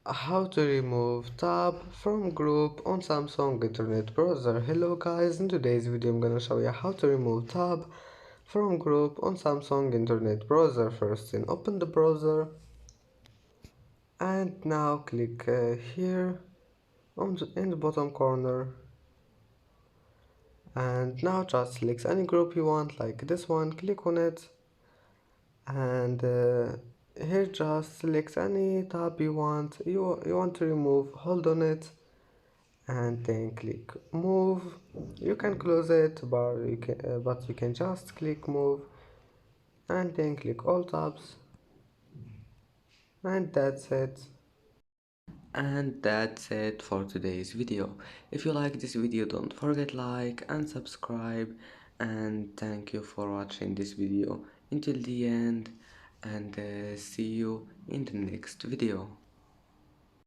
How to remove tab from group on Samsung Internet Browser. Hello guys, in today's video I'm gonna show you how to remove tab from group on Samsung Internet Browser. First then open the browser and now click here in the bottom corner, and now just select any group you want like this one, click on it, and here just select any tab you want to remove, hold on it and then click move. You can close it but you can just click move and then click all tabs, and that's it. And that's it for today's video. If you like this video, don't forget like and subscribe, and thank you for watching this video until the end, and see you in the next video.